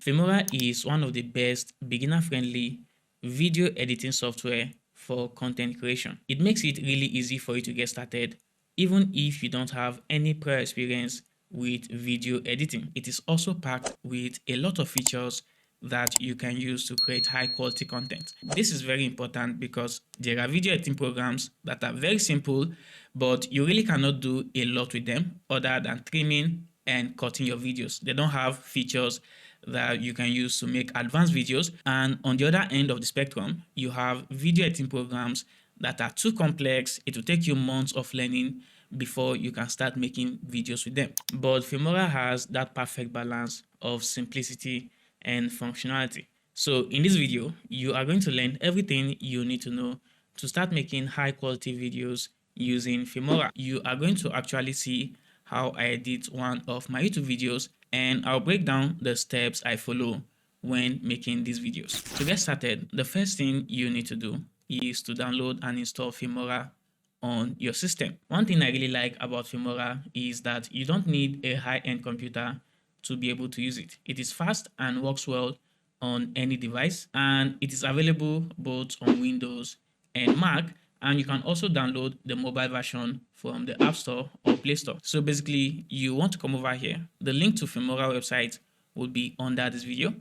Filmora is one of the best beginner-friendly video editing software for content creation. It makes it really easy for you to get started, even if you don't have any prior experience with video editing. It is also packed with a lot of features that you can use to create high quality content. This is very important because there are video editing programs that are very simple, but you really cannot do a lot with them other than trimming and cutting your videos. They don't have features that you can use to make advanced videos. And on the other end of the spectrum, you have video editing programs that are too complex. It will take you months of learning before you can start making videos with them. But Filmora has that perfect balance of simplicity and functionality. So in this video, you are going to learn everything you need to know to start making high quality videos using Filmora. You are going to actually see how I edit one of my YouTube videos, and I'll break down the steps I follow when making these videos. To get started, the first thing you need to do is to download and install Filmora on your system. One thing I really like about Filmora is that you don't need a high-end computer to be able to use it. It is fast and works well on any device, and it is available both on Windows and Mac, and you can also download the mobile version from the App Store or Play Store. So basically, you want to come over here. The link to Filmora website will be under this video,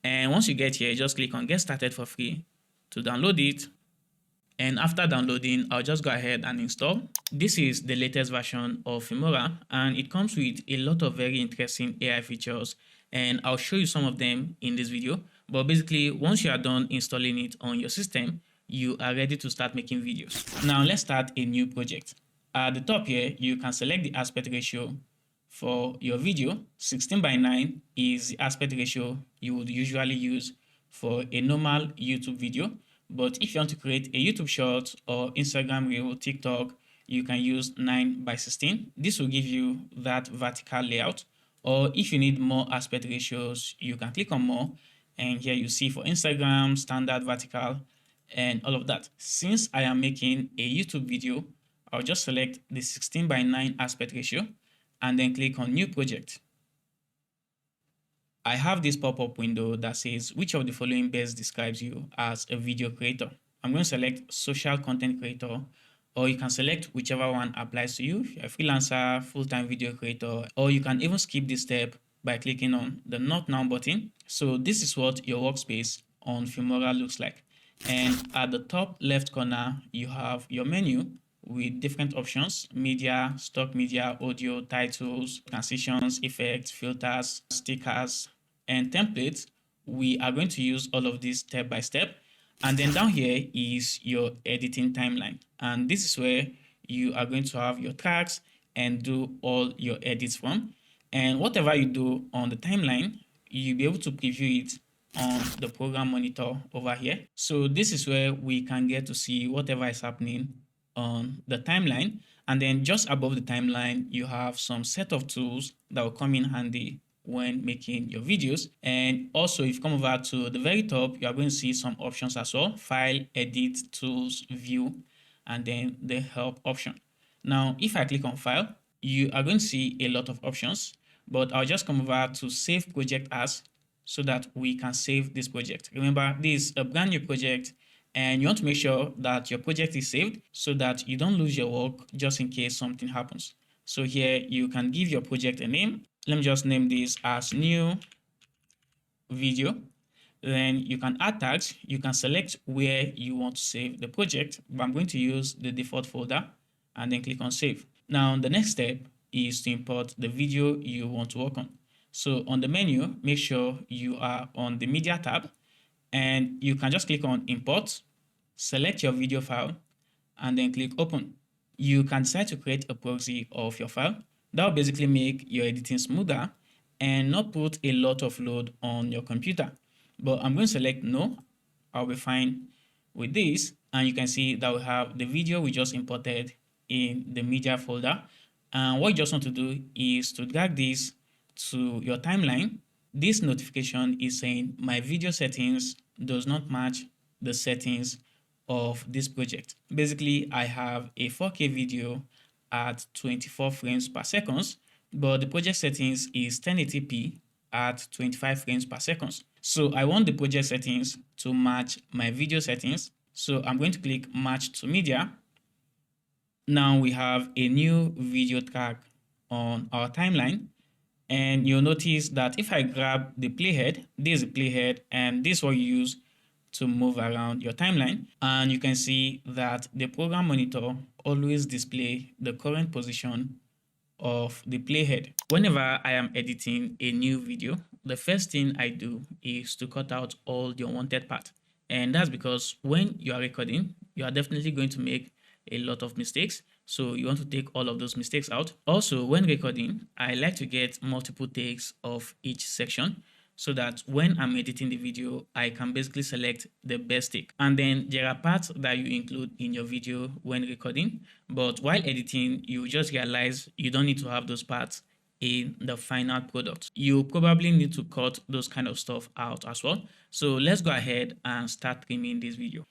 and once you get here, just click on Get Started for free to download it. And after downloading, I'll just go ahead and install. This is the latest version of Filmora, and it comes with a lot of very interesting AI features, and I'll show you some of them in this video. But basically, once you are done installing it on your system, you are ready to start making videos. Now let's start a new project. At the top here, you can select the aspect ratio for your video. 16:9 is the aspect ratio you would usually use for a normal YouTube video. But if you want to create a YouTube short or Instagram reel, TikTok, you can use 9:16. This will give you that vertical layout. Or if you need more aspect ratios, you can click on more. And here you see for Instagram, standard, vertical, and all of that. Since I am making a YouTube video, I'll just select the 16:9 aspect ratio and then click on New Project. I have this pop-up window that says which of the following best describes you as a video creator. I'm going to select social content creator, or you can select whichever one applies to you. If you're a freelancer, full-time video creator, or you can even skip this step by clicking on the Not Now button. So this is what your workspace on Filmora looks like. And at the top left corner, you have your menu with different options: media, stock media, audio, titles, transitions, effects, filters, stickers, and templates. We are going to use all of these step by step. And then down here is your editing timeline. And this is where you are going to have your tracks and do all your edits from. And whatever you do on the timeline, you'll be able to preview it on the program monitor over here. So this is where we can get to see whatever is happening on the timeline. And then just above the timeline, you have some set of tools that will come in handy when making your videos. And also, if you come over to the very top, you are going to see some options as well: file, edit, tools, view, and then the help option. Now, if I click on file, you are going to see a lot of options, but I'll just come over to save project as, so that we can save this project. Remember, this is a brand new project, and you want to make sure that your project is saved so that you don't lose your work just in case something happens. So here you can give your project a name. Let me just name this as new video. Then you can add tags. You can select where you want to save the project, but I'm going to use the default folder and then click on save. Now the next step is to import the video you want to work on. So on the menu, make sure you are on the media tab, and you can just click on import, select your video file, and then click open. You can decide to create a proxy of your file. That will basically make your editing smoother and not put a lot of load on your computer. But I'm going to select no. I'll be fine with this. And you can see that we have the video we just imported in the media folder. And what you just want to do is to drag this to your timeline. This notification is saying my video settings does not match the settings of this project. Basically, I have a 4K video at 24 frames per second, but the project settings is 1080p at 25 frames per second. So I want the project settings to match my video settings. So I'm going to click match to media. Now we have a new video track on our timeline. And you'll notice that if I grab the playhead, this is the playhead, and this is what you use to move around your timeline. And you can see that the program monitor always display the current position of the playhead. Whenever I am editing a new video, the first thing I do is to cut out all the unwanted part. And that's because when you are recording, you are definitely going to make a lot of mistakes. So you want to take all of those mistakes out. Also, when recording, I like to get multiple takes of each section so that when I'm editing the video, I can basically select the best take. And then there are parts that you include in your video when recording, but while editing, you just realize you don't need to have those parts in the final product. You probably need to cut those kind of stuff out as well. So let's go ahead and start trimming this video.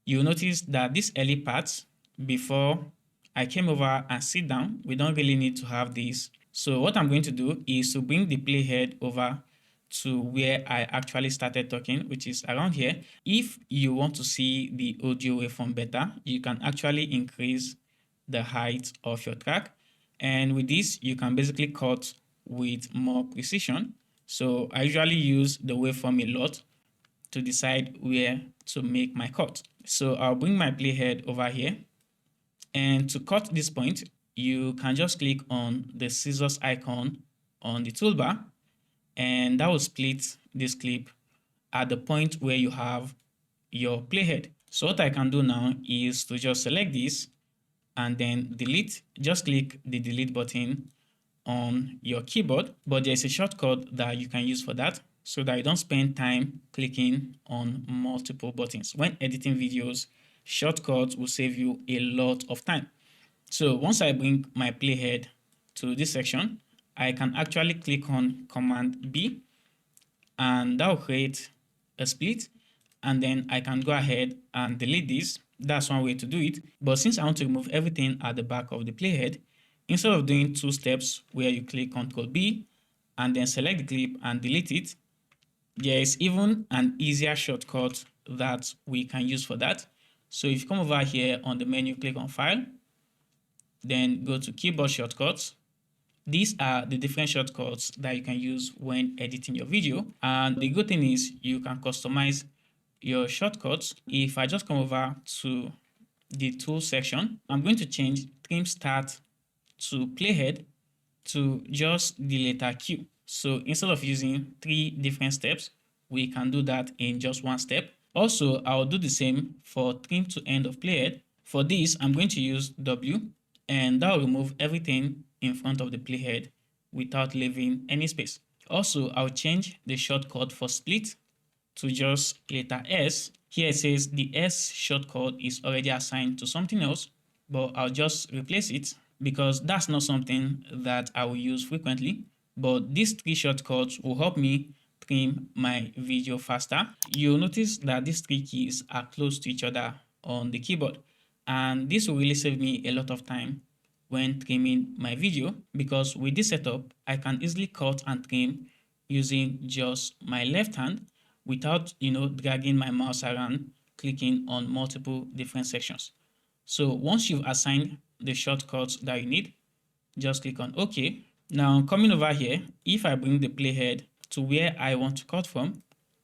You'll notice that these early parts, before I came over and sit down, we don't really need to have this. So what I'm going to do is to bring the playhead over to where I actually started talking, which is around here. If you want to see the audio waveform better, you can actually increase the height of your track. And with this, you can basically cut with more precision. So I usually use the waveform a lot to decide where to make my cut. So I'll bring my playhead over here. And to cut this point, you can just click on the scissors icon on the toolbar, and that will split this clip at the point where you have your playhead. So what I can do now is to just select this and then delete. Just click the delete button on your keyboard, but there's a shortcut that you can use for that so that you don't spend time clicking on multiple buttons. When editing videos, shortcuts will save you a lot of time. So once I bring my playhead to this section, I can actually click on Command B, and that will create a split, and then I can go ahead and delete this. That's one way to do it. But since I want to remove everything at the back of the playhead, instead of doing two steps where you click Ctrl B and then select the clip and delete it, there is even an easier shortcut that we can use for that. So if you come over here on the menu, click on File, then go to Keyboard Shortcuts. These are the different shortcuts that you can use when editing your video. And the good thing is you can customize your shortcuts. If I just come over to the tool section, I'm going to change Trim Start to Playhead to just the letter Q. So instead of using 3 different steps, we can do that in just one step. Also, I'll do the same for Trim to End of Playhead. For this, I'm going to use W, and that will remove everything in front of the playhead without leaving any space. Also, I'll change the shortcut for split to just letter S. Here it says the S shortcut is already assigned to something else, but I'll just replace it because that's not something that I will use frequently. But these 3 shortcuts will help me trim my video faster. You'll notice that these 3 keys are close to each other on the keyboard, and this will really save me a lot of time when trimming my video, because with this setup I can easily cut and trim using just my left hand without dragging my mouse around clicking on multiple different sections. So once you've assigned the shortcuts that you need, just click on OK. Now coming over here, if I bring the playhead to where I want to cut from,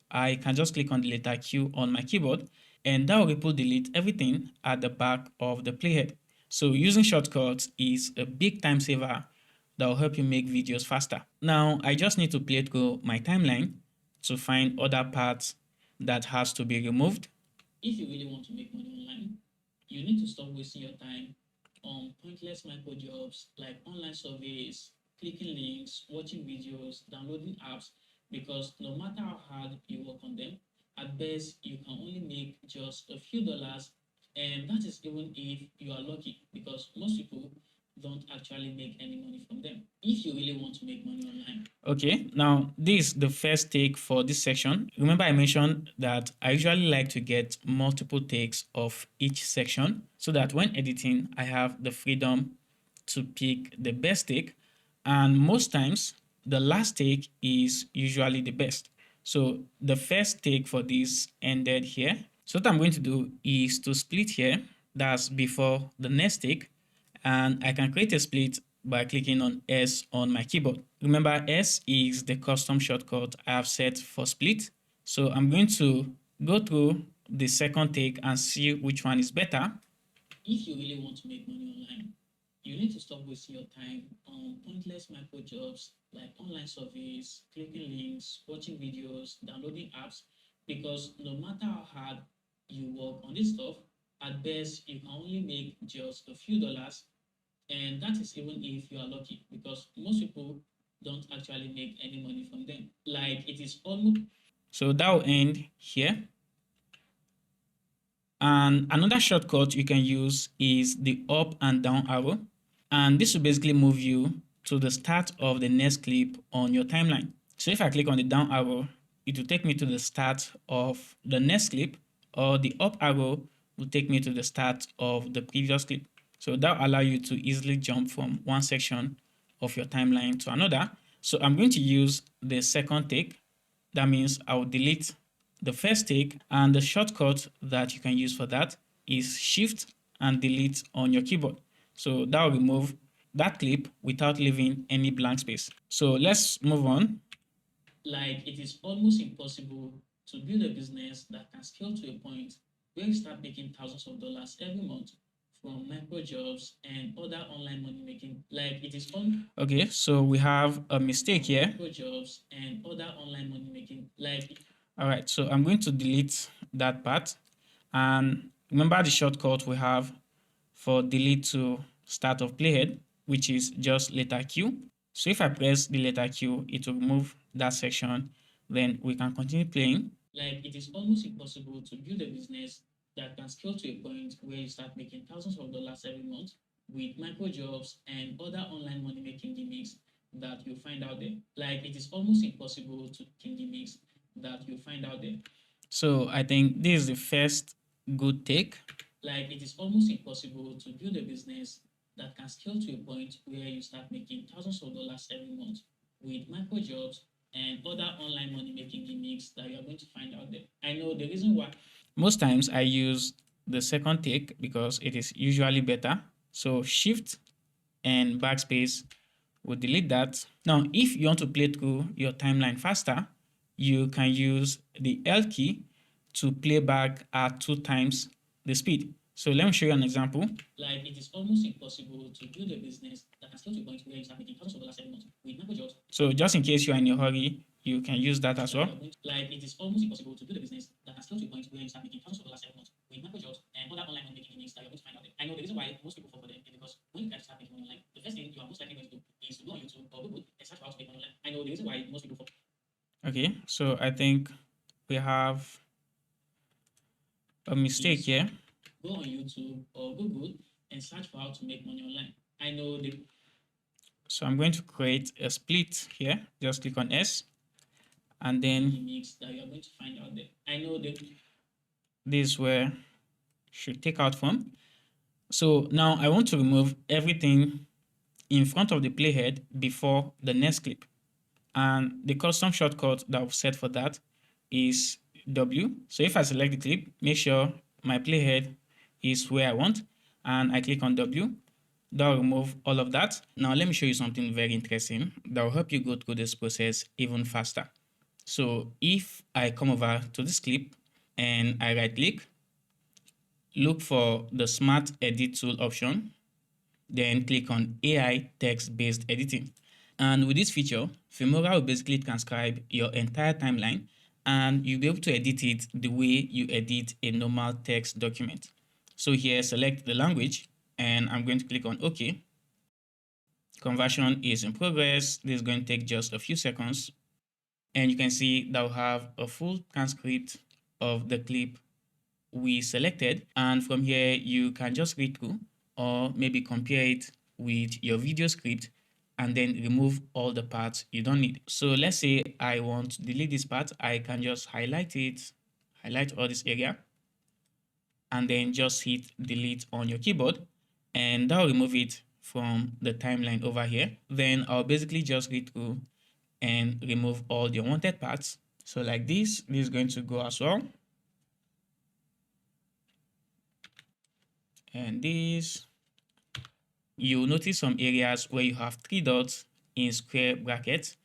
I can just click on the letter Q on my keyboard, and that will ripple delete everything at the back of the playhead. So using shortcuts is a big time saver that will help you make videos faster. Now I just need to play through my timeline to find other parts that has to be removed. If you really want to make money online, you need to stop wasting your time on pointless micro jobs like online surveys, clicking links, watching videos, downloading apps, because no matter how hard you work on them, at best you can only make just a few dollars, and that is even if you are lucky, because most people don't actually make any money from them if you really want to make money online. Okay, now this is the first take for this section. Remember I mentioned that I usually like to get multiple takes of each section so that when editing I have the freedom to pick the best take, and most times the last take is usually the best. So the first take for this ended here. So what I'm going to do is to split here. That's before the next take. And I can create a split by clicking on S on my keyboard. Remember, S is the custom shortcut I have set for split. So I'm going to go through the second take and see which one is better. If you really want to make money online, you need to stop wasting your time on pointless micro jobs like online surveys, clicking links, watching videos, downloading apps, because no matter how hard you work on this stuff, at best you can only make just a few dollars, and that is even if you are lucky, because most people don't actually make any money from them. Like, it is almost. So that will end here. And another shortcut you can use is the up and down arrow. And this will basically move you to the start of the next clip on your timeline. So if I click on the down arrow, it will take me to the start of the next clip, or the up arrow will take me to the start of the previous clip. So that will allow you to easily jump from one section of your timeline to another. So I'm going to use the second take. That means I will delete the first take, and the shortcut that you can use for that is Shift and Delete on your keyboard. So that will remove that clip without leaving any blank space. So let's move on. Like, it is almost impossible to build a business that can scale to a point where you start making thousands of dollars every month from micro jobs and other online money making. Like, it is on. Okay, so we have a mistake here. Micro jobs and other online money making. Like, all right, so I'm going to delete that part. And remember the shortcut we have for delete to start of playhead, which is just letter Q. So if I press the letter Q, it will remove that section. Then we can continue playing. Like, it is almost impossible to build a business that can scale to a point where you start making thousands of dollars every month with micro jobs and other online money making gimmicks that you find out there. Like, it is almost impossible to gimmicks that you find out there. So I think this is the first good take. Like, it is almost impossible to build a business that can scale to a point where you start making thousands of dollars every month with micro jobs and other online money making gimmicks that you are going to find out there. I know the reason why. Most times I use the second take because it is usually better. So Shift and backspace will delete that. Now, if you want to play through your timeline faster, you can use the L key to play back at 2 times the speed. So let me show you an example. Like, it is almost impossible to build a business that can scale to a point where you start making thousands of dollars every month with micro jobs. So just in case you are in a hurry, you can use that as well. Like, it is almost impossible to build a business that can scale to a point where you start making thousands of dollars every month with micro jobs and other online money making gimmicks that you're going to find out there. I know the reason why most people fall for them is because when you guys start making money online, the first thing you are most likely going to do is to go on YouTube or Google and search for how to make money online. I know the reason why most people fall. Okay, so I think we have a mistake here. Go on YouTube or Google and search for how to make money online. I know the. So I'm going to create a split here. Just click on S, and then gimmicks that you are going to find out there. I know the. This is where should take out from. So now I want to remove everything in front of the playhead before the next clip. And the custom shortcut that I've set for that is W. So if I select the clip, make sure my playhead is where I want, and I click on W. That will remove all of that. Now let me show you something very interesting that will help you go through this process even faster. So if I come over to this clip and I right click, look for the Smart Edit Tool option, then click on AI text-based editing. And with this feature, Filmora will basically transcribe your entire timeline, and you'll be able to edit it the way you edit a normal text document. So here, select the language, and I'm going to click on OK. Conversion is in progress. This is going to take just a few seconds. And you can see that we'll have a full transcript of the clip we selected. And from here, you can just read through or maybe compare it with your video script and then remove all the parts you don't need. So let's say I want to delete this part. I can just highlight it, highlight all this area, and then just hit delete on your keyboard, and that will remove it from the timeline over here. Then I'll basically just read through and remove all the unwanted parts. So like this is going to go as well. And this, you'll notice some areas where you have 3 dots in square brackets,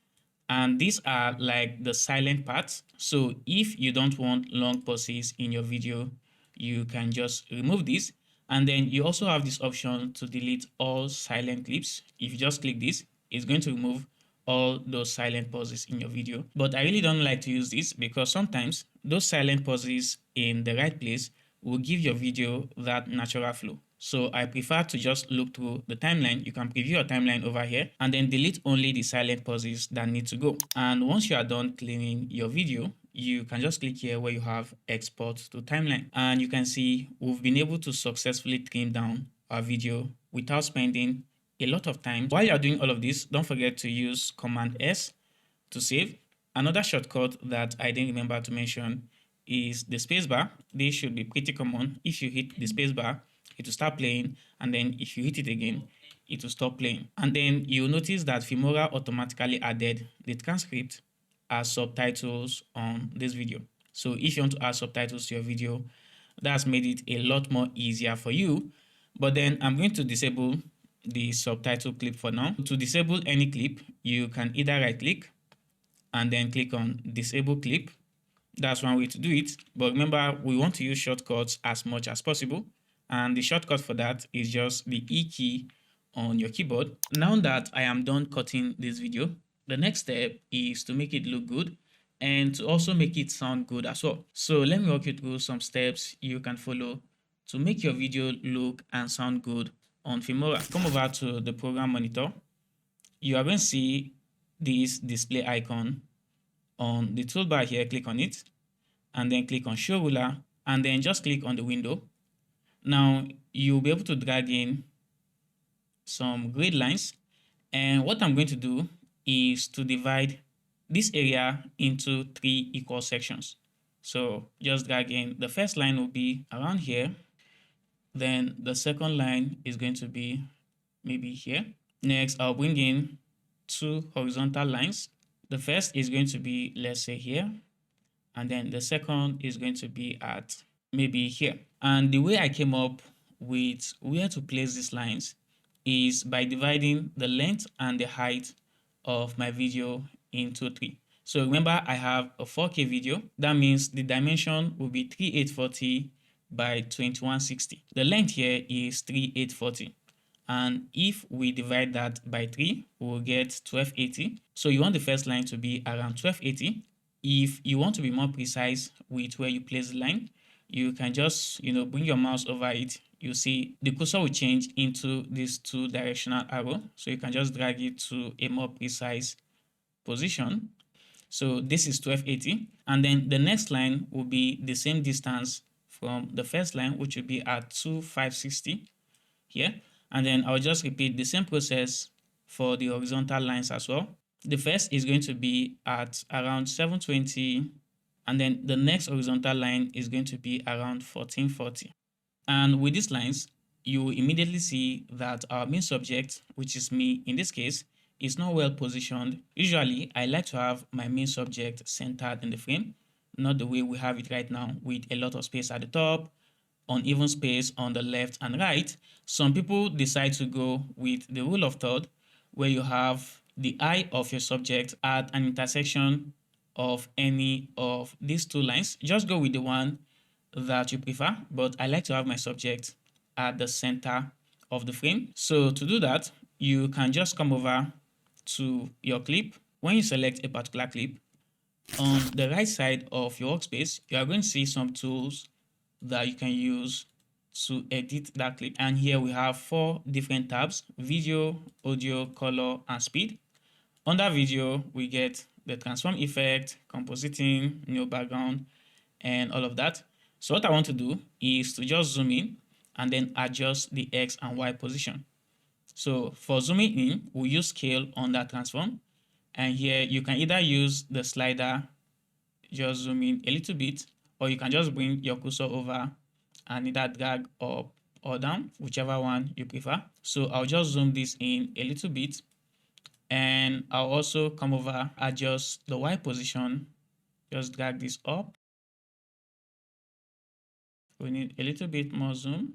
and these are like the silent parts. So if you don't want long pauses in your video, you can just remove this. And then you also have this option to delete all silent clips. If you just click this, it's going to remove all those silent pauses in your video. But I really don't like to use this because sometimes those silent pauses in the right place will give your video that natural flow. So I prefer to just look through the timeline. You can preview your timeline over here and then delete only the silent pauses that need to go. And once you are done cleaning your video, you can just click here where you have export to timeline, and you can see we've been able to successfully trim down our video without spending a lot of time. While you're doing all of this, don't forget to use Command S to save. Another shortcut that I didn't remember to mention is the spacebar. This should be pretty common. If you hit the spacebar, it will start playing, and then if you hit it again, it will stop playing. And then you'll notice that Filmora automatically added the transcript as subtitles on this video. So if you want to add subtitles to your video, that's made it a lot more easier for you. But then I'm going to disable the subtitle clip for now. To disable any clip, you can either right click and then click on disable clip. That's one way to do it. But remember, we want to use shortcuts as much as possible. And the shortcut for that is just the E key on your keyboard. Now that I am done cutting this video, the next step is to make it look good and to also make it sound good as well. So let me walk you through some steps you can follow to make your video look and sound good on Filmora. Come over to the program monitor. You are going to see this display icon on the toolbar here. Click on it and then click on show ruler and then just click on the window. Now you'll be able to drag in some grid lines, and what I'm going to do is to divide this area into 3 equal sections. So just drag in. The first line will be around here, then the second line is going to be maybe here. Next, I'll bring in 2 horizontal lines. The first is going to be, let's say, here, and then the second is going to be at maybe here. And the way I came up with where to place these lines is by dividing the length and the height of my video into 3. So remember, I have a 4K video. That means the dimension will be 3840 by 2160. The length here is 3840. And if we divide that by 3, we'll get 1280. So you want the first line to be around 1280. If you want to be more precise with where you place the line, you can just, bring your mouse over it. You see the cursor will change into this 2-directional arrow. So you can just drag it to a more precise position. So this is 1280. And then the next line will be the same distance from the first line, which will be at 2560 here. And then I'll just repeat the same process for the horizontal lines as well. The first is going to be at around 720, and then the next horizontal line is going to be around 1440. And with these lines, you will immediately see that our main subject, which is me in this case, is not well positioned. Usually, I like to have my main subject centered in the frame, not the way we have it right now with a lot of space at the top, uneven space on the left and right. Some people decide to go with the rule of third, where you have the eye of your subject at an intersection of any of these 2 lines. Just go with the one that you prefer, but I like to have my subject at the center of the frame. So to do that, you can just come over to your clip. When you select a particular clip, on the right side of your workspace, you are going to see some tools that you can use to edit that clip. And here we have 4 different tabs: video, audio, color, and speed. Under video, we get the transform effect, compositing, new background, and all of that. So what I want to do is to just zoom in and then adjust the X and Y position. So for zooming in, we'll use scale on that transform. And here you can either use the slider, just zoom in a little bit, or you can just bring your cursor over and either drag up or down, whichever one you prefer. So I'll just zoom this in a little bit, And I'll also come over, adjust the Y position, just drag this up. We need a little bit more zoom.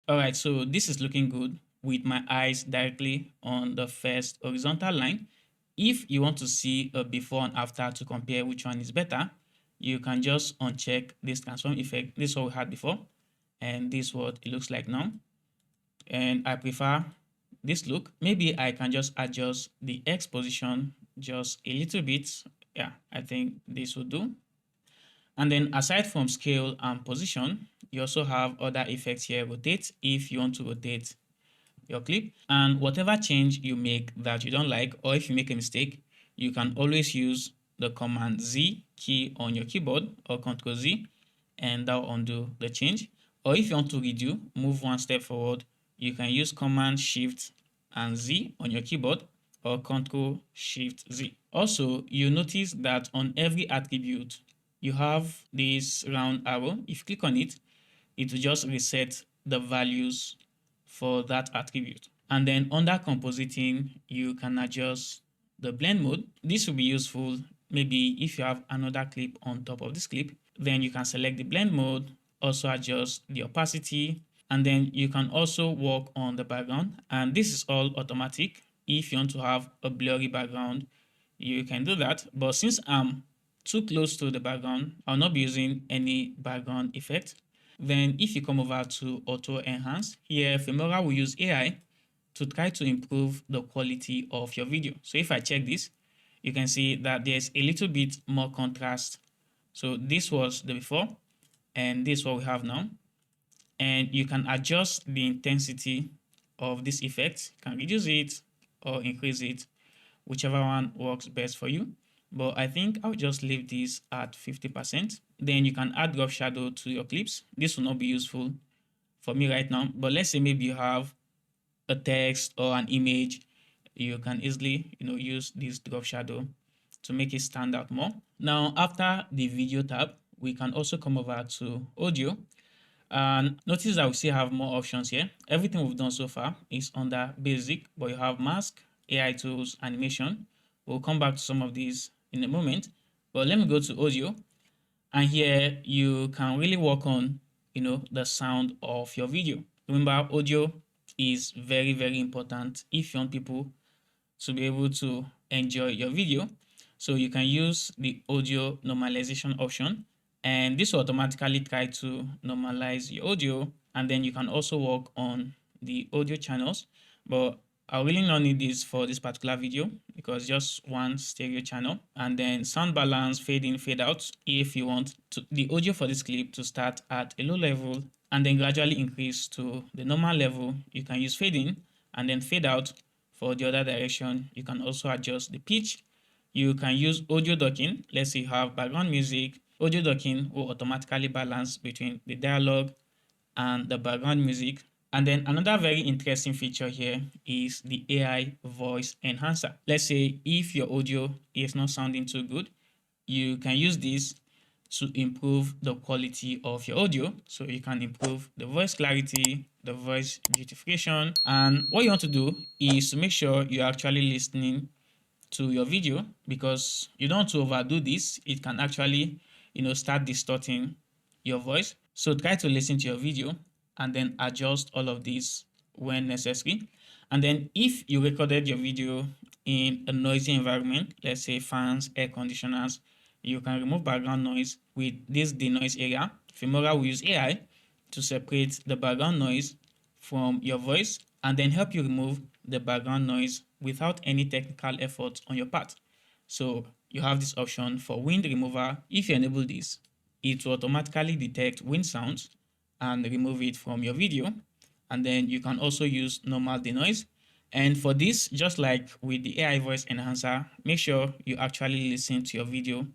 All right, so this is looking good with my eyes directly on the first horizontal line. If you want to see a before and after to compare which one is better, you can just uncheck this transform effect. This is what we had before, and this is what it looks like now. And I prefer this look. Maybe I can just adjust the X position just a little bit. Yeah, I think this will do. And then aside from scale and position, you also have other effects here. Rotate if you want to rotate your clip, and whatever change you make that you don't like, or if you make a mistake, you can always use the Command Z key on your keyboard or Ctrl Z, and that will undo the change. Or if you want to redo, move one step forward, you can use Command Shift and Z on your keyboard or Ctrl Shift Z. Also, you notice that on every attribute you have this round arrow. If you click on it, it will just reset the values for that attribute. And then under compositing, you can adjust the blend mode. This will be useful maybe if you have another clip on top of this clip. Then you can select the blend mode, also adjust the opacity, and then you can also work on the background. And this is all automatic. If you want to have a blurry background, you can do that. But since I'm too close to the background, I'll not be using any background effect. Then if you come over to auto enhance, here Filmora will use AI to try to improve the quality of your video. So if I check this, you can see that there's a little bit more contrast. So this was the before, and this is what we have now. And you can adjust the intensity of this effect. You can reduce it or increase it, whichever one works best for you. But I think I'll just leave this at 50%. Then you can add drop shadow to your clips. This will not be useful for me right now, but let's say maybe you have a text or an image, you can easily use this drop shadow to make it stand out more. Now after the video tab, we can also come over to audio, and notice that we still have more options here. Everything we've done so far is under basic, but you have mask, AI tools, animation. We'll come back to some of these in a moment, but let me go to audio. And here you can really work on the sound of your video. Remember, audio is very, very important if you want people to be able to enjoy your video. So you can use the audio normalization option, and this will automatically try to normalize your audio. And then you can also work on the audio channels, but I really not need this for this particular video because just one stereo channel. And then sound balance, fade in, fade out. If you want the audio for this clip to start at a low level and then gradually increase to the normal level, you can use fade in, and then fade out for the other direction. You can also adjust the pitch. You can use audio docking. Let's say you have background music. Audio docking will automatically balance between the dialogue and the background music. And then another very interesting feature here is the AI voice enhancer. Let's say if your audio is not sounding too good, you can use this to improve the quality of your audio. So you can improve the voice clarity, the voice beautification. And what you want to do is to make sure you're actually listening to your video, because you don't want to overdo this. It can actually start distorting your voice. So try to listen to your video and then adjust all of this when necessary. And then if you recorded your video in a noisy environment, let's say fans, air conditioners, you can remove background noise with this denoise area. Filmora will use AI to separate the background noise from your voice and then help you remove the background noise without any technical effort on your part. So you have this option for wind remover. If you enable this, it will automatically detect wind sounds and remove it from your video. And then you can also use normal denoise. And for this, just like with the AI voice enhancer, make sure you actually listen to your video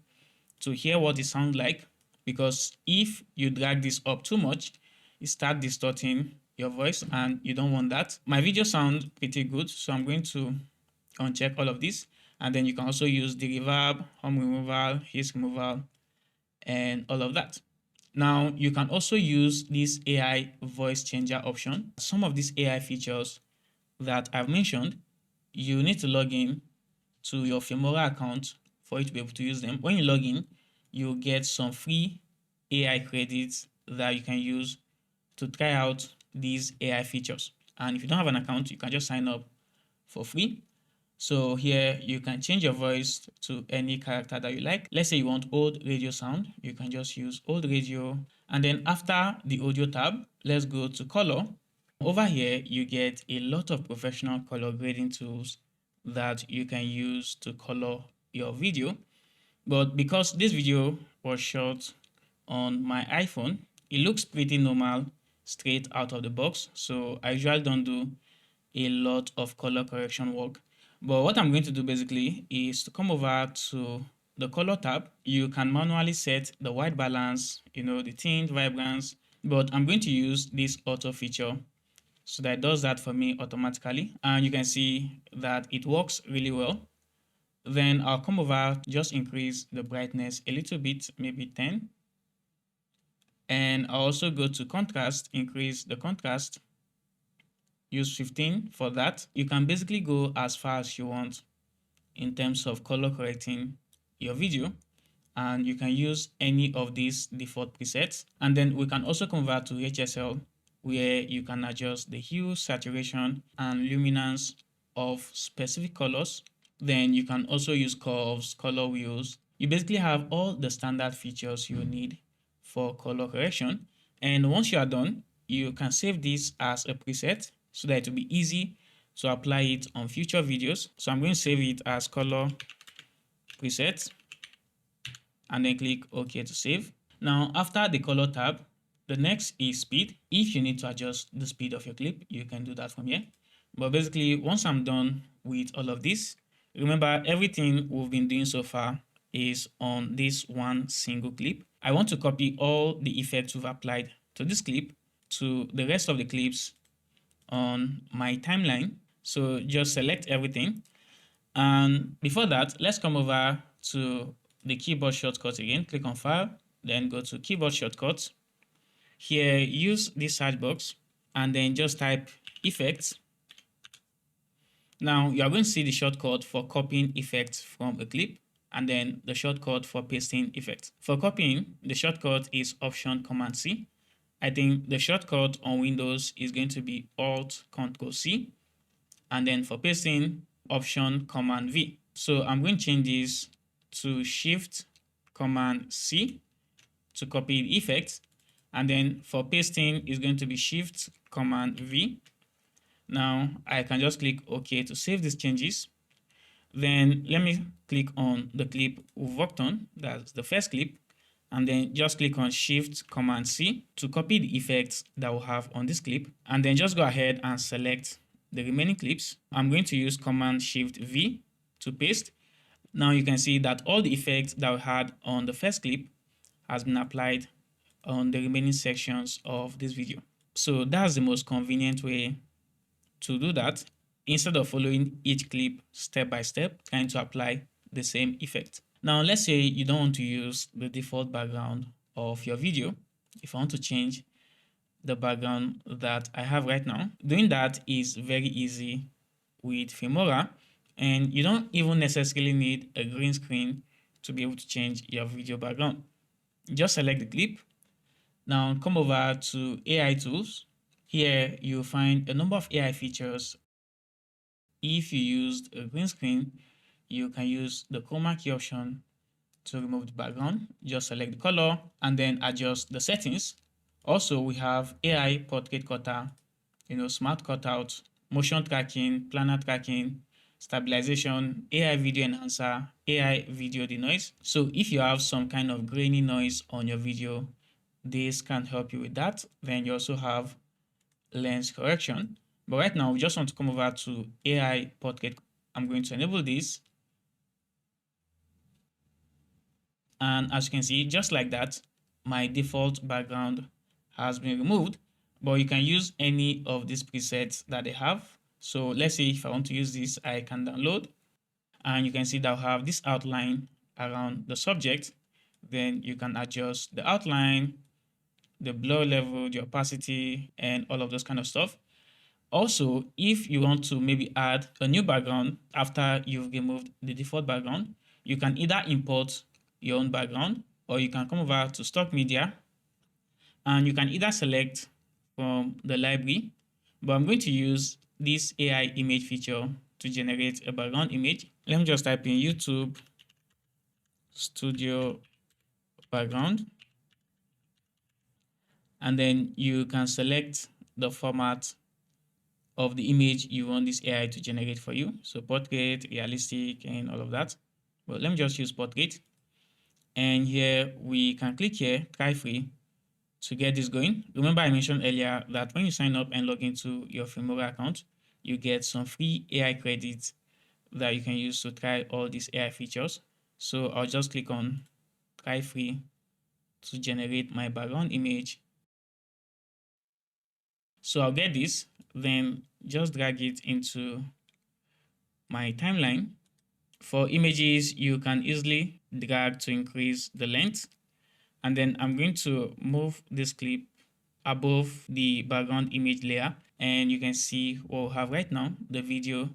to hear what it sounds like, because if you drag this up too much, it starts distorting your voice and you don't want that. My video sounds pretty good, so I'm going to uncheck all of this. And then you can also use the reverb, hum removal, hiss removal, and all of that. Now you can also use this AI voice changer option. Some of these AI features that I've mentioned, you need to log in to your Filmora account for you to be able to use them. When you log in, you'll get some free AI credits that you can use to try out these AI features. And if you don't have an account, you can just sign up for free. So here you can change your voice to any character that you like. Let's say you want old radio sound, you can just use old radio. And then after the audio tab, let's go to color. Over here, you get a lot of professional color grading tools that you can use to color your video. But because this video was shot on my iPhone, it looks pretty normal straight out of the box. So I usually don't do a lot of color correction work. But what I'm going to do basically is to come over to the color tab. You can manually set the white balance, the tint, vibrance, but I'm going to use this auto feature so that it does that for me automatically. And you can see that it works really well. Then I'll come over, just increase the brightness a little bit, maybe 10. And I'll also go to contrast, increase the contrast, use 15 for that. You can basically go as far as you want in terms of color correcting your video, and you can use any of these default presets. And then we can also convert to HSL, where you can adjust the hue, saturation, and luminance of specific colors. Then you can also use curves, color wheels. You basically have all the standard features you need for color correction. And once you are done, you can save this as a preset so that it will be easy to apply it on future videos. So I'm going to save it as color preset and then click OK to save. Now, after the color tab, the next is speed. If you need to adjust the speed of your clip, you can do that from here. But basically, once I'm done with all of this, remember everything we've been doing so far is on this one single clip. I want to copy all the effects we've applied to this clip to the rest of the clips on my timeline. So just select everything. And before that, let's come over to the keyboard shortcut again. Click on File, then go to Keyboard Shortcuts. Here, use this search box and then just type Effects. Now, you are going to see the shortcut for copying effects from a clip and then the shortcut for pasting effects. For copying, the shortcut is Option-Command-C. I think the shortcut on Windows is going to be Alt-Control-C. And then for pasting, Option-Command-V. So I'm going to change this to Shift-Command-C to copy the effects. And then for pasting, it's going to be Shift-Command-V. Now I can just click OK to save these changes. Then let me click on the clip we've worked on, that's the first clip, and then just click on Shift-Command-C to copy the effects that we'll have on this clip. And then just go ahead and select the remaining clips. I'm going to use Command-Shift-V to paste. Now you can see that all the effects that we had on the first clip has been applied on the remaining sections of this video. So that's the most convenient way to do that, instead of following each clip step by step, trying to apply the same effect. Now, let's say you don't want to use the default background of your video. If I want to change the background that I have right now, doing that is very easy with Filmora, and you don't even necessarily need a green screen to be able to change your video background. Just select the clip. Now come over to AI tools. Here you'll find a number of AI features. If you used a green screen, you can use the chroma key option to remove the background. Just select the color and then adjust the settings. Also, we have AI portrait cutter, smart cutout, motion tracking, planar tracking, stabilization, AI video enhancer, AI video denoise. So if you have some kind of grainy noise on your video, this can help you with that. Then you also have lens correction. But right now, we just want to come over to AI portrait. I'm going to enable this. And as you can see, just like that, my default background has been removed. But you can use any of these presets that they have. So let's say if I want to use this, I can download. And you can see that I'll have this outline around the subject. Then you can adjust the outline, the blur level, the opacity, and all of those kind of stuff. Also, if you want to maybe add a new background after you've removed the default background, you can either import your own background or you can come over to stock media and you can either select from the library, but I'm going to use this AI image feature to generate a background image. Let me just type in YouTube Studio background, and then you can select the format of the image you want this AI to generate for you. So portrait, realistic, and all of that. But let me just use portrait. And here we can click here, try free, to get this going. Remember I mentioned earlier that when you sign up and log into your Filmora account, you get some free AI credits that you can use to try all these AI features. So I'll just click on try free to generate my background image. So I'll get this, then just drag it into my timeline. For images, you can easily drag to increase the length. And then I'm going to move this clip above the background image layer. And you can see what we have right now, the video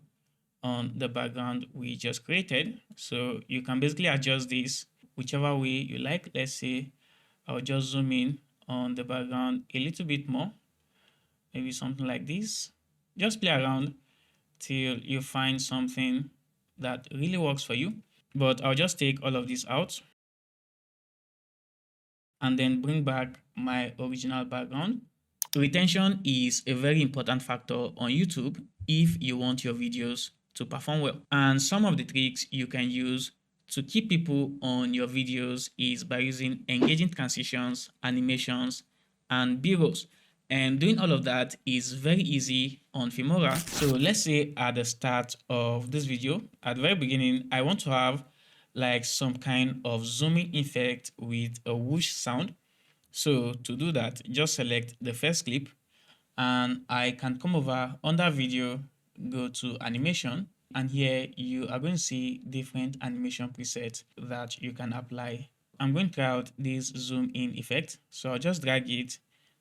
on the background we just created. So you can basically adjust this whichever way you like. Let's say I'll just zoom in on the background a little bit more, maybe something like this. Just play around till you find something that really works for you. But I'll just take all of this out and then bring back my original background. Retention is a very important factor on YouTube if you want your videos to perform well. And some of the tricks you can use to keep people on your videos is by using engaging transitions, animations, and B-rolls. And doing all of that is very easy on Filmora. So let's say at the start of this video, at the very beginning, I want to have like some kind of zooming effect with a whoosh sound. So to do that, just select the first clip and I can come over under video, go to animation, and here you are going to see different animation presets that you can apply. I'm going to try out this zoom in effect. So I'll just drag it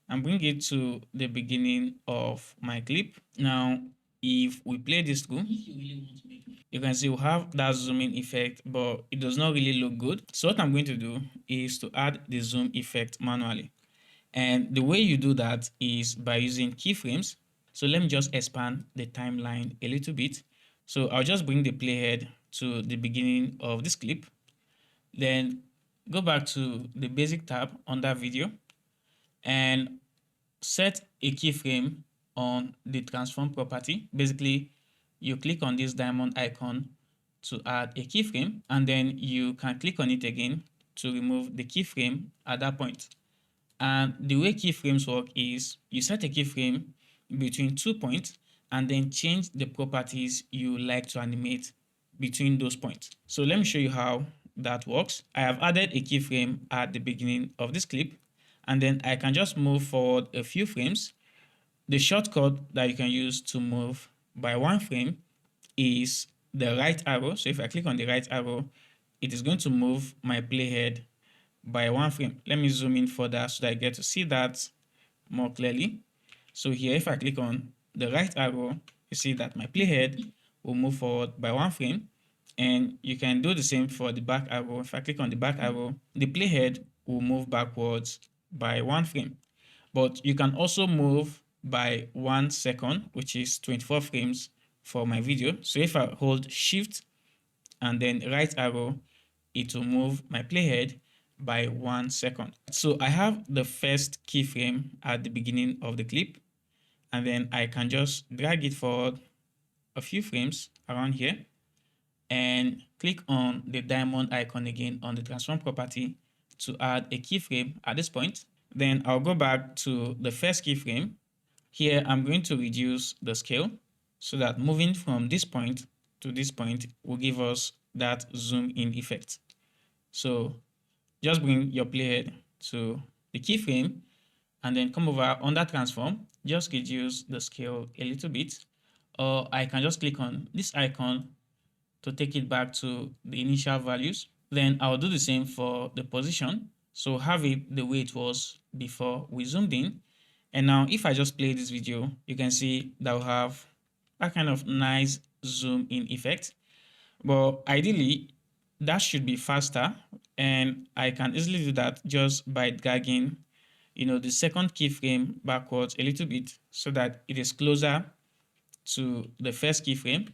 and bring it to the beginning of my clip. Now, if we play this through, you can see we have that zooming effect, but it does not really look good. So what I'm going to do is to add the zoom effect manually. And the way you do that is by using keyframes. So let me just expand the timeline a little bit. So I'll just bring the playhead to the beginning of this clip. Then go back to the basic tab under video and set a keyframe on the transform property. Basically, you click on this diamond icon to add a keyframe, and then you can click on it again to remove the keyframe at that point. And the way keyframes work is you set a keyframe between 2 points and then change the properties you like to animate between those points. So let me show you how that works. I have added a keyframe at the beginning of this clip, and then I can just move forward a few frames. The shortcut that you can use to move by one frame is the right arrow. So if I click on the right arrow, it is going to move my playhead by one frame. Let me zoom in further so that I get to see that more clearly. So here, if I click on the right arrow, you see that my playhead will move forward by one frame. And you can do the same for the back arrow. If I click on the back arrow, the playhead will move backwards by one frame. But you can also move by 1 second, which is 24 frames for my video. So if I hold shift and then right arrow, it will move my playhead by 1 second. So I have the first keyframe at the beginning of the clip, and then I can just drag it forward a few frames around here and click on the diamond icon again on the transform property to add a keyframe at this point. Then I'll go back to the first keyframe. Here I'm going to reduce the scale so that moving from this point to this point will give us that zoom in effect. So just bring your playhead to the keyframe and then come over under transform, just reduce the scale a little bit, or I can just click on this icon to take it back to the initial values. Then I'll do the same for the position. So have it the way it was before we zoomed in. And now if I just play this video, you can see that we have that kind of nice zoom in effect. But ideally, that should be faster, and I can easily do that just by dragging, the second keyframe backwards a little bit so that it is closer to the first keyframe.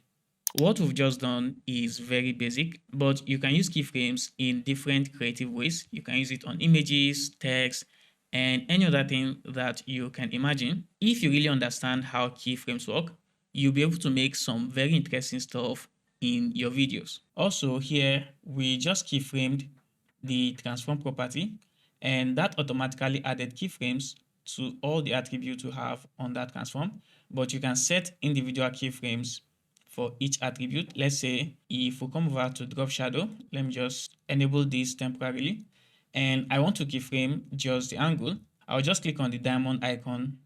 What we've just done is very basic, but you can use keyframes in different creative ways. You can use it on images, text, and any other thing that you can imagine. If you really understand how keyframes work, you'll be able to make some very interesting stuff in your videos. Also, here we just keyframed the transform property, and that automatically added keyframes to all the attributes you have on that transform. But you can set individual keyframes for each attribute. Let's say if we come over to drop shadow, let me just enable this temporarily, and I want to keyframe just the angle. I'll just click on the diamond icon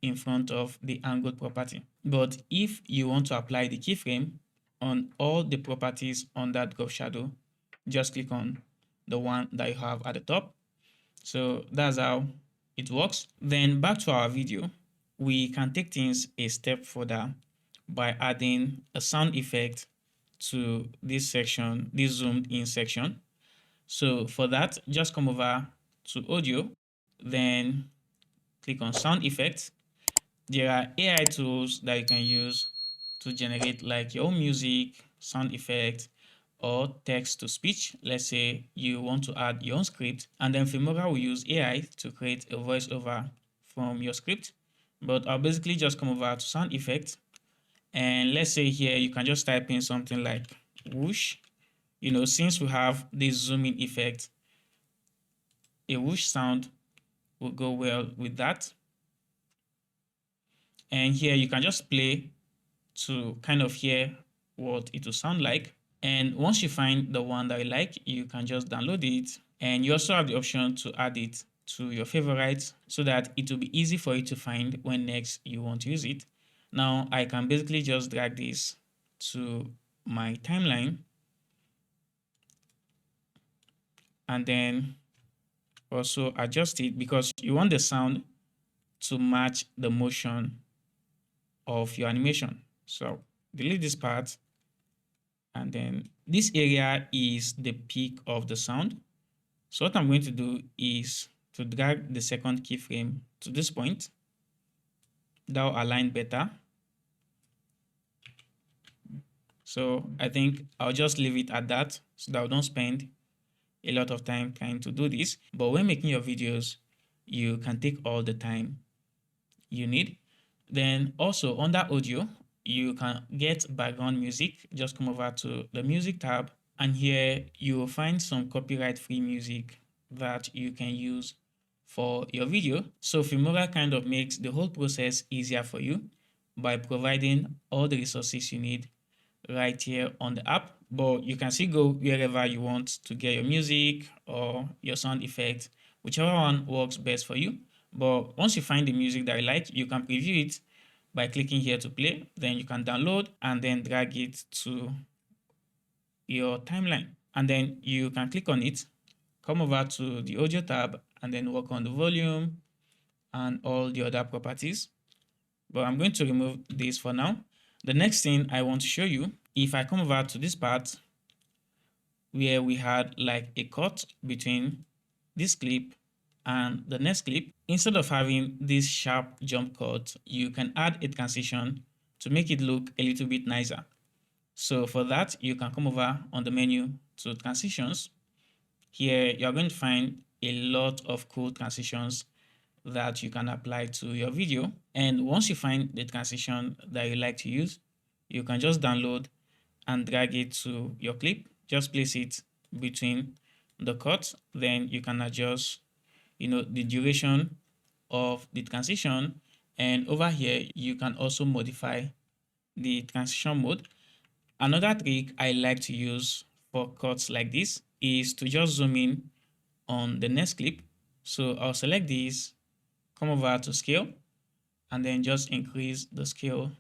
in front of the angle property. But if you want to apply the keyframe on all the properties on that drop shadow, just click on the one that you have at the top. So that's how it works. Then back to our video, we can take things a step further by adding a sound effect to this section, this zoomed in section. So for that, just come over to audio, then click on sound effects. There are AI tools that you can use to generate like your own music, sound effect, or text to speech. Let's say you want to add your own script, and then Filmora will use AI to create a voiceover from your script. But I'll basically just come over to sound effects, and let's say here you can just type in something like whoosh. Since we have this zooming effect, a whoosh sound will go well with that. And here you can just play to kind of hear what it will sound like. And once you find the one that you like, you can just download it. And you also have the option to add it to your favorites so that it will be easy for you to find when next you want to use it. Now I can basically just drag this to my timeline and then also adjust it because you want the sound to match the motion of your animation. So delete this part, and then this area is the peak of the sound. So what I'm going to do is to drag the second keyframe to this point. That will align better. So I think I'll just leave it at that so that I don't spend a lot of time trying to do this. But when making your videos, you can take all the time you need. Then also under audio, you can get background music. Just come over to the music tab, and here you will find some copyright free music that you can use for your video. So Filmora kind of makes the whole process easier for you by providing all the resources you need right here on the app. But you can still go wherever you want to get your music or your sound effect, whichever one works best for you. But once you find the music that you like, you can preview it by clicking here to play. Then you can download and then drag it to your timeline. And then you can click on it, come over to the audio tab, and then work on the volume and all the other properties. But I'm going to remove this for now. The next thing I want to show you, if I come over to this part where we had like a cut between this clip and the next clip, instead of having this sharp jump cut, you can add a transition to make it look a little bit nicer. So for that, you can come over on the menu to transitions. Here, you're going to find a lot of cool transitions that you can apply to your video. And once you find the transition that you like to use, you can just download and drag it to your clip. Just place it between the cuts. Then you can adjust, the duration of the transition. And over here, you can also modify the transition mode. Another trick I like to use for cuts like this is to just zoom in on the next clip. So I'll select this, come over to scale, and then just increase the scale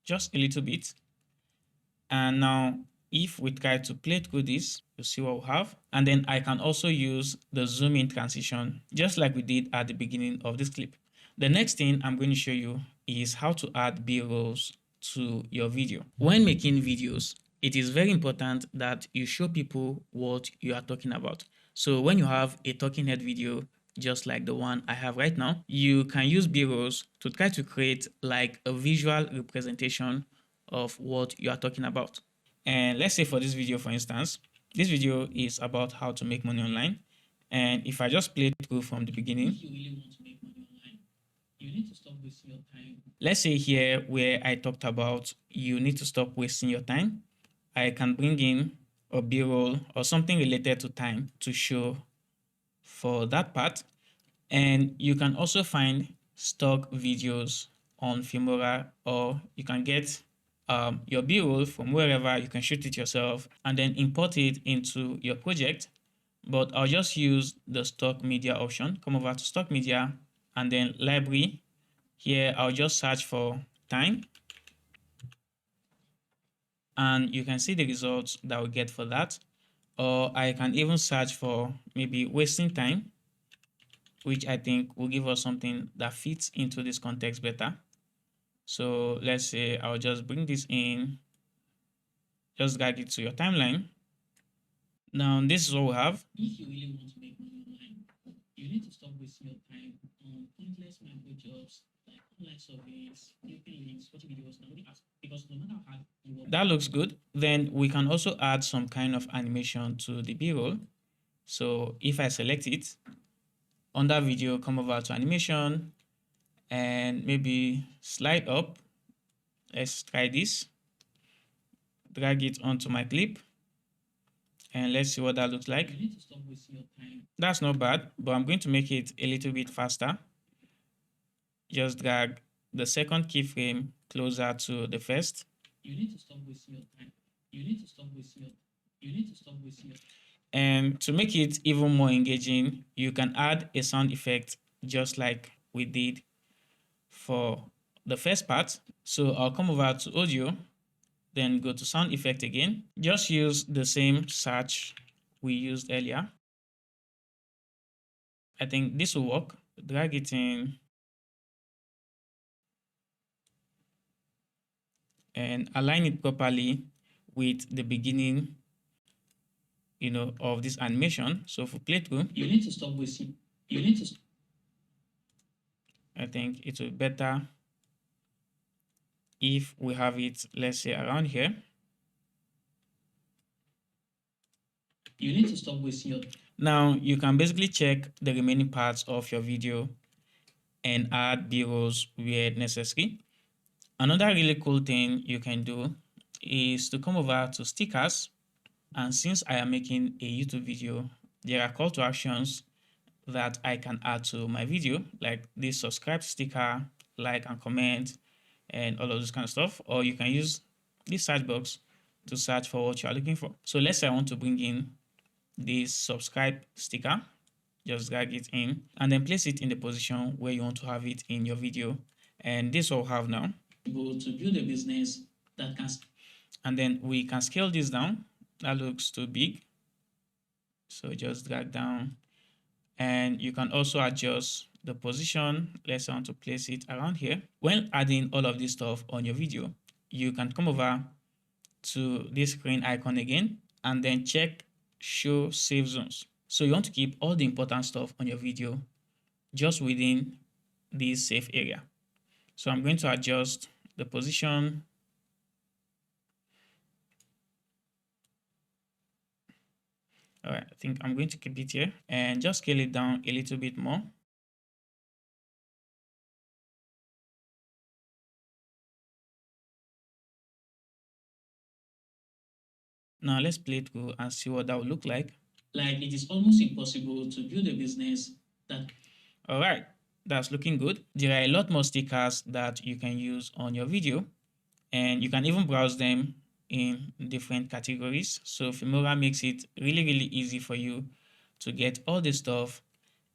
just a little bit. And now if we try to play through this, you'll see what we have. And then I can also use the zoom in transition just like we did at the beginning of this clip. The next thing I'm going to show you is how to add B-rolls to your video. When making videos, it is very important that you show people what you are talking about. So when you have a talking head video, just like the one I have right now, you can use B-rolls to try to create like a visual representation of what you are talking about. And let's say for this video, for instance, this video is about how to make money online. And if I just play it through from the beginning, if you really want to make money online, you need to stop wasting your time. Let's say here where I talked about you need to stop wasting your time, I can bring in a B-roll or something related to time to show for that part. And you can also find stock videos on Filmora, or you can get your B-roll from wherever. You can shoot it yourself and then import it into your project. But I'll just use the stock media option. Come over to stock media and then library. Here I'll just search for time, and you can see the results that we get for that. Or I can even search for maybe wasting time, which I think will give us something that fits into this context better. So let's say I'll just bring this in, just drag it to your timeline. Now this is what we have. If you really want to make money online, you need to stop wasting your time on pointless micro jobs like online surveys, clicking links, watching videos, and apps. Because no matter how hard you work, that looks good. Then we can also add some kind of animation to the B-roll. So if I select it, under video, come over to animation and maybe slide up. Let's try this. Drag it onto my clip and let's see what that looks like. You need to stop wasting your time. That's not bad, but I'm going to make it a little bit faster. Just drag the second keyframe closer to the first. You need to stop wasting your time. You need to stop wasting your time. You need to stop wasting your time. And to make it even more engaging, you can add a sound effect just like we did for the first part. So I'll come over to audio, then go to sound effect again. Just use the same search we used earlier. I think this will work. Drag it in and align it properly with the beginning, of this animation. So for playthrough, you need to stop wasting. You need to. I think it will be better if we have it, let's say, around here. You need to stop wasting your. Now you can basically check the remaining parts of your video and add B-rolls where necessary. Another really cool thing you can do is to come over to stickers. And since I am making a YouTube video, there are call to actions that I can add to my video, like this subscribe sticker, like and comment, and all of this kind of stuff. Or you can use this search box to search for what you are looking for. So let's say I want to bring in this subscribe sticker. Just drag it in and then place it in the position where you want to have it in your video. And this will have now. Go to build a business that can, and then we can scale this down. That looks too big, so just drag down, and you can also adjust the position. Let's say I want to place it around here. When adding all of this stuff on your video, you can come over to this screen icon again and then check show save zones. So you want to keep all the important stuff on your video just within this safe area. So I'm going to adjust the position. All right, I think I'm going to keep it here and just scale it down a little bit more. Now let's play it through and see what that will look like. Like it is almost impossible to build a business that. All right, that's looking good. There are a lot more stickers that you can use on your video, and you can even browse them in different categories. So Filmora makes it really, really easy for you to get all this stuff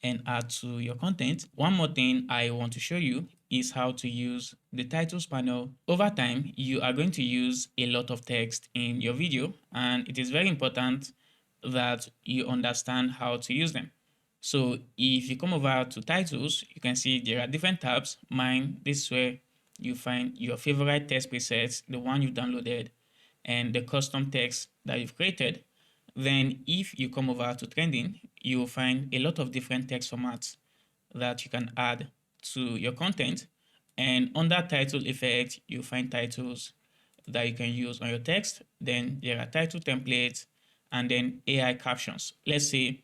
and add to your content. One more thing I want to show you is how to use the titles panel. Over time, you are going to use a lot of text in your video, and it is very important that you understand how to use them. So if you come over to titles, you can see there are different tabs. Mine, this is where you find your favorite text presets, the one you've downloaded, and the custom text that you've created. Then if you come over to trending, you will find a lot of different text formats that you can add to your content. And under title effect, you find titles that you can use on your text. Then there are title templates and then AI captions. Let's say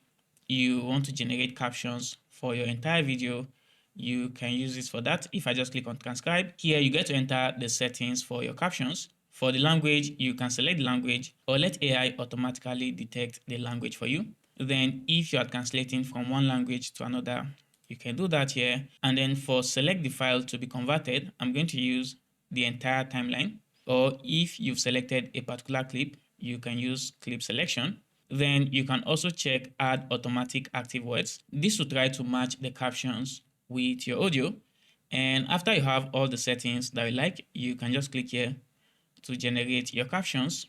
you want to generate captions for your entire video, you can use this for that. If I just click on transcribe, here you get to enter the settings for your captions. For the language, you can select the language or let AI automatically detect the language for you. Then if you are translating from one language to another, you can do that here. And then for select the file to be converted, I'm going to use the entire timeline. Or if you've selected a particular clip, you can use clip selection. Then you can also check add automatic active words. This will try to match the captions with your audio. And after you have all the settings that you like, you can just click here to generate your captions.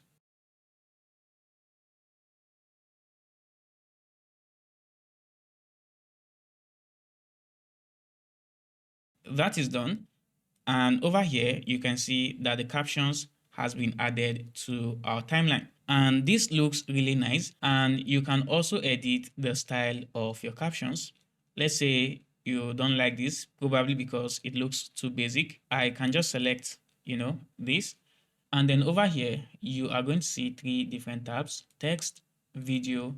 That is done. And over here, you can see that the captions has been added to our timeline. And this looks really nice. And you can also edit the style of your captions. Let's say you don't like this, probably because it looks too basic. I can just select, this. And then over here, you are going to see 3 different tabs: text, video,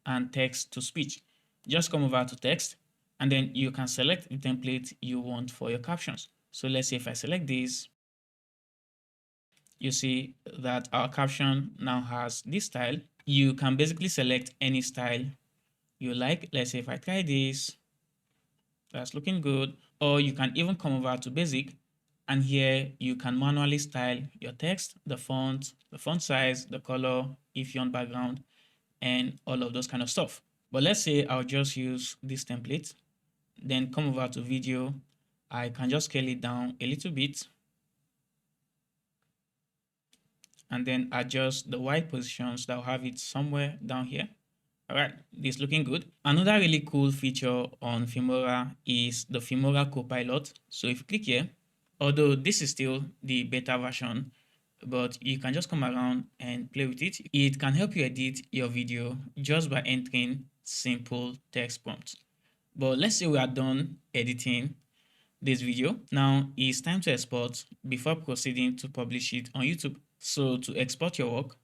and text to speech. Just come over to text, and then you can select the template you want for your captions. So let's say if I select this, you see that our caption now has this style. You can basically select any style you like. Let's say if I try this, that's looking good. Or you can even come over to basic, and here you can manually style your text, the font size, the color, if you want background, and all of those kind of stuff. But let's say I'll just use this template, then come over to video. I can just scale it down a little bit and then adjust the white positions. That will have it somewhere down here. All right, this is looking good. Another really cool feature on Filmora is the Filmora Copilot. So if you click here, although this is still the beta version, but you can just come around and play with it. It can help you edit your video just by entering simple text prompts. But let's say we are done editing this video. Now it's time to export before proceeding to publish it on YouTube. So to export your work,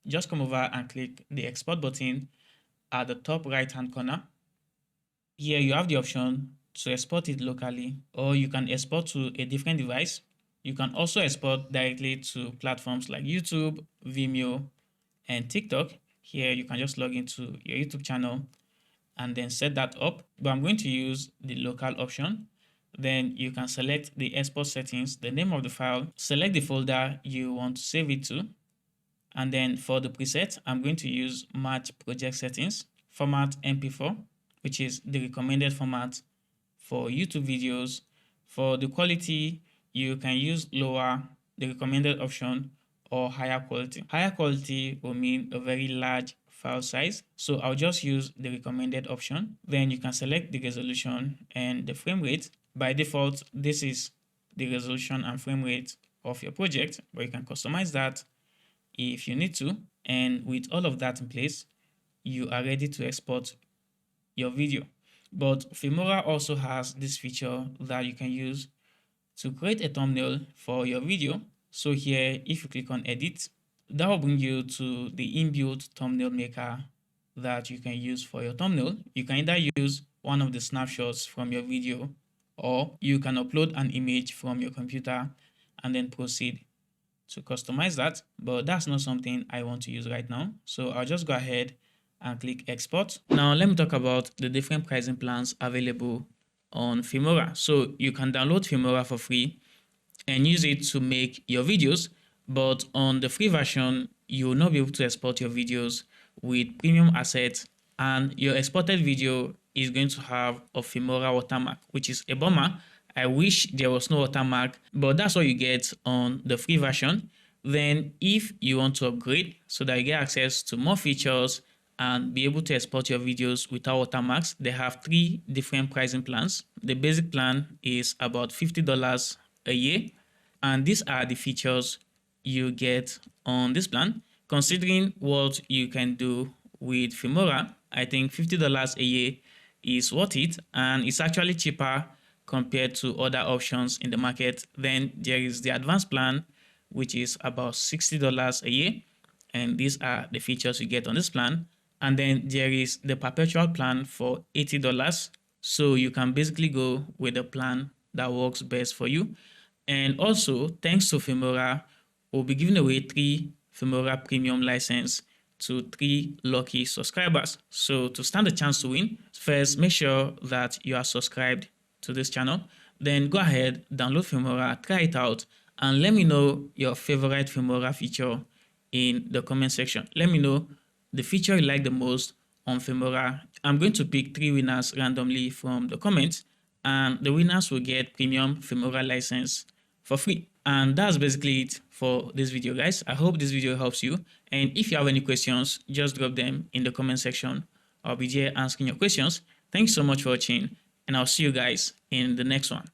just come over and click the export button at the top right hand corner. Here you have the option to export it locally, or you can export to a different device. You can also export directly to platforms like YouTube, Vimeo, and TikTok. Here you can just log into your YouTube channel and then set that up. But I'm going to use the local option. Then you can select the export settings, the name of the file, select the folder you want to save it to. And then for the preset, I'm going to use match project settings, format MP4, which is the recommended format for YouTube videos. For the quality, you can use lower, the recommended option, or higher quality. Higher quality will mean a very large file size. So I'll just use the recommended option. Then you can select the resolution and the frame rate. By default, this is the resolution and frame rate of your project, but you can customize that if you need to. And with all of that in place, you are ready to export your video. But Filmora also has this feature that you can use to create a thumbnail for your video. So here, if you click on edit, that will bring you to the inbuilt thumbnail maker that you can use for your thumbnail. You can either use one of the snapshots from your video, or you can upload an image from your computer and then proceed to customize that. But that's not something I want to use right now. So I'll just go ahead and click export. Now let me talk about the different pricing plans available on Filmora. So you can download Filmora for free and use it to make your videos, but on the free version, you will not be able to export your videos with premium assets, and your exported video is going to have a Filmora watermark, which is a bummer. I wish there was no watermark, but that's what you get on the free version. Then if you want to upgrade so that you get access to more features and be able to export your videos without watermarks. They have 3 different pricing plans. The basic plan is about $50 a year, and these are the features you get on this plan. Considering what you can do with Filmora, I think $50 a year is worth it, and it's actually cheaper compared to other options in the market. Then there is the advanced plan, which is about $60 a year, and these are the features you get on this plan. And then there is the perpetual plan for $80. So you can basically go with the plan that works best for you. And also, thanks to Filmora, we'll be giving away 3 Filmora premium license to 3 lucky subscribers. So to stand a chance to win, first make sure that you are subscribed to this channel. Then go ahead, download Filmora, try it out, and let me know your favorite Filmora feature in the comment section. Let me know the feature you like the most on Filmora. I'm going to pick 3 winners randomly from the comments, and the winners will get premium Filmora license for free. And that's basically it for this video, guys. I hope this video helps you. And if you have any questions, just drop them in the comment section. I'll be there answering your questions. Thanks so much for watching, and I'll see you guys in the next one.